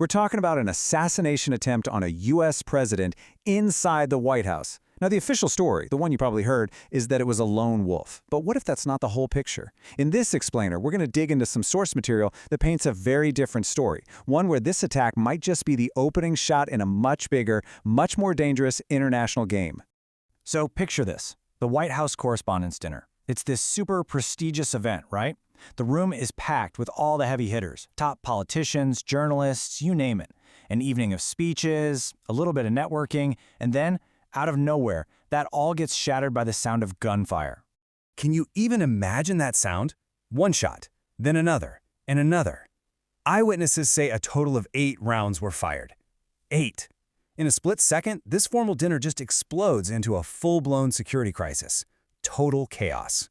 We're talking about an assassination attempt on a U.S. president inside the White House. Now, the official story, the one you probably heard, is that it was a lone wolf. But what if that's not the whole picture? In this explainer, we're going to dig into some source material that paints a very different story, one where this attack might just be the opening shot in a much bigger, much more dangerous international game. So picture this, the White House Correspondents Dinner. It's this super prestigious event, right? The room is packed with all the heavy hitters, top politicians, journalists, you name it. An evening of speeches, a little bit of networking, and then, out of nowhere, that all gets shattered by the sound of gunfire. Can you even imagine that sound? One shot, then another, and another. Eyewitnesses say a total of 8 rounds were fired. 8. In a split second, this formal dinner just explodes into a full-blown security crisis. Total chaos.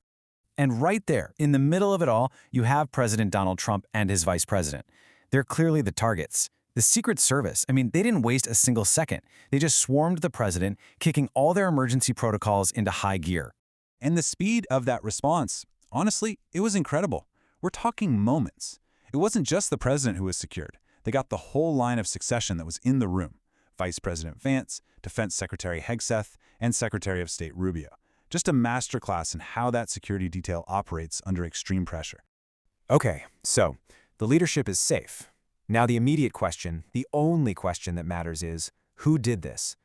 And right there, in the middle of it all, you have President Donald Trump and his vice president. They're clearly the targets. The Secret Service, they didn't waste a single second. They just swarmed the president, kicking all their emergency protocols into high gear. And the speed of that response, honestly, it was incredible. We're talking moments. It wasn't just the president who was secured. They got the whole line of succession that was in the room. Vice President Vance, Defense Secretary Hegseth, and Secretary of State Rubio. Just a masterclass in how that security detail operates under extreme pressure. Okay, so the leadership is safe. Now the immediate question, the only question that matters is, who did this?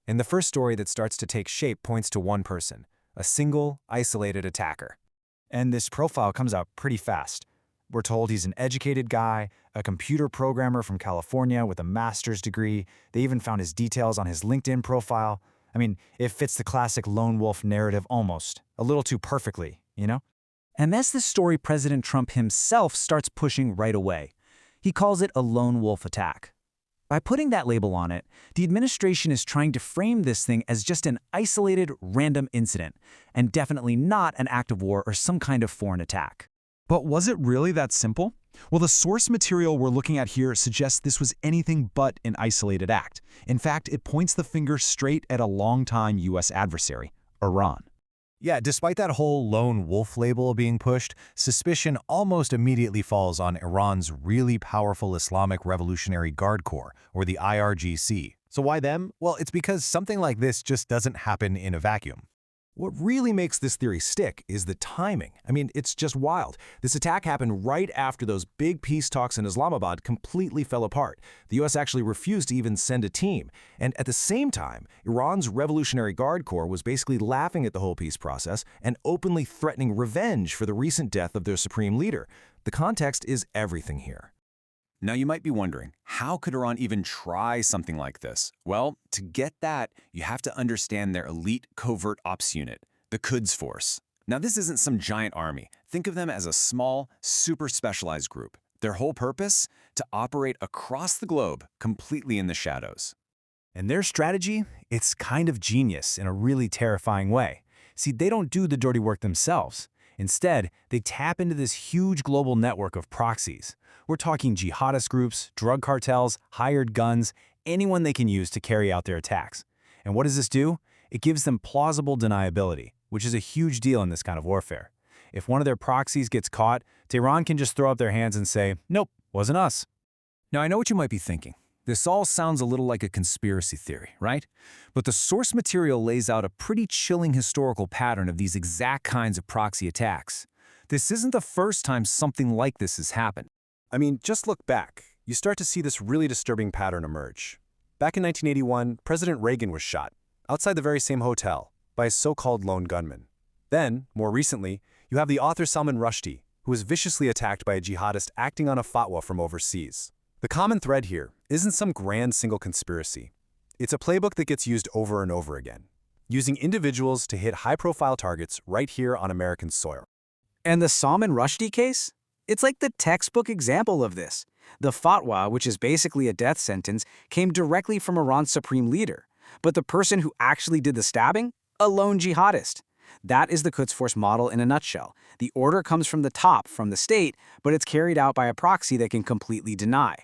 And the first story that starts to take shape points to one person, a single, isolated attacker. And this profile comes out pretty fast. We're told he's an educated guy, a computer programmer from California with a master's degree. They even found his details on his LinkedIn profile. It fits the classic lone wolf narrative almost, a little too perfectly, you know? And that's the story President Trump himself starts pushing right away. He calls it a lone wolf attack. By putting that label on it, the administration is trying to frame this thing as just an isolated, random incident, and definitely not an act of war or some kind of foreign attack. But was it really that simple? Well, the source material we're looking at here suggests this was anything but an isolated act. In fact, it points the finger straight at a longtime U.S. adversary, Iran. Yeah, despite that whole lone wolf label being pushed, suspicion almost immediately falls on Iran's really powerful Islamic Revolutionary Guard Corps, or the IRGC. So why them? Well, it's because something like this just doesn't happen in a vacuum. What really makes this theory stick is the timing. It's just wild. This attack happened right after those big peace talks in Islamabad completely fell apart. The U.S. actually refused to even send a team. And at the same time, Iran's Revolutionary Guard Corps was basically laughing at the whole peace process and openly threatening revenge for the recent death of their supreme leader. The context is everything here. Now you might be wondering, how could Iran even try something like this? Well, to get that, you have to understand their elite covert ops unit, the Quds Force. Now this isn't some giant army. Think of them as a small, super specialized group. Their whole purpose? To operate across the globe, completely in the shadows. And their strategy? It's kind of genius in a really terrifying way. See, they don't do the dirty work themselves. Instead, they tap into this huge global network of proxies. We're talking jihadist groups, drug cartels, hired guns, anyone they can use to carry out their attacks. And what does this do? It gives them plausible deniability, which is a huge deal in this kind of warfare. If one of their proxies gets caught, Tehran can just throw up their hands and say, "Nope, wasn't us." Now I know what you might be thinking. This all sounds a little like a conspiracy theory, right? But the source material lays out a pretty chilling historical pattern of these exact kinds of proxy attacks. This isn't the first time something like this has happened. Just look back. You start to see this really disturbing pattern emerge. Back in 1981, President Reagan was shot, outside the very same hotel, by a so-called lone gunman. Then, more recently, you have the author Salman Rushdie, who was viciously attacked by a jihadist acting on a fatwa from overseas. The common thread here isn't some grand single conspiracy. It's a playbook that gets used over and over again, using individuals to hit high-profile targets right here on American soil. And the Salman Rushdie case? It's like the textbook example of this. The fatwa, which is basically a death sentence, came directly from Iran's supreme leader. But the person who actually did the stabbing? A lone jihadist. That is the Quds Force model in a nutshell. The order comes from the top, from the state, but it's carried out by a proxy that can completely deny.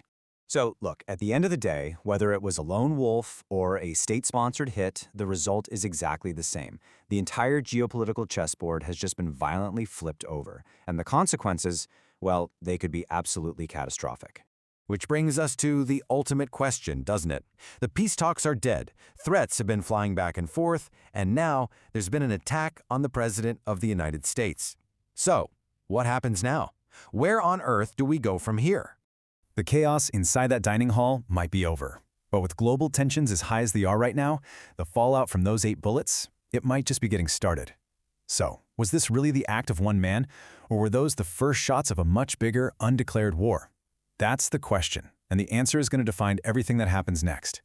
So, look, at the end of the day, whether it was a lone wolf or a state-sponsored hit, the result is exactly the same. The entire geopolitical chessboard has just been violently flipped over, and the consequences, well, they could be absolutely catastrophic. Which brings us to the ultimate question, doesn't it? The peace talks are dead, threats have been flying back and forth, and now there's been an attack on the President of the United States. So, what happens now? Where on earth do we go from here? The chaos inside that dining hall might be over. But with global tensions as high as they are right now, the fallout from those 8 bullets, it might just be getting started. So, was this really the act of one man, or were those the first shots of a much bigger, undeclared war? That's the question, and the answer is going to define everything that happens next.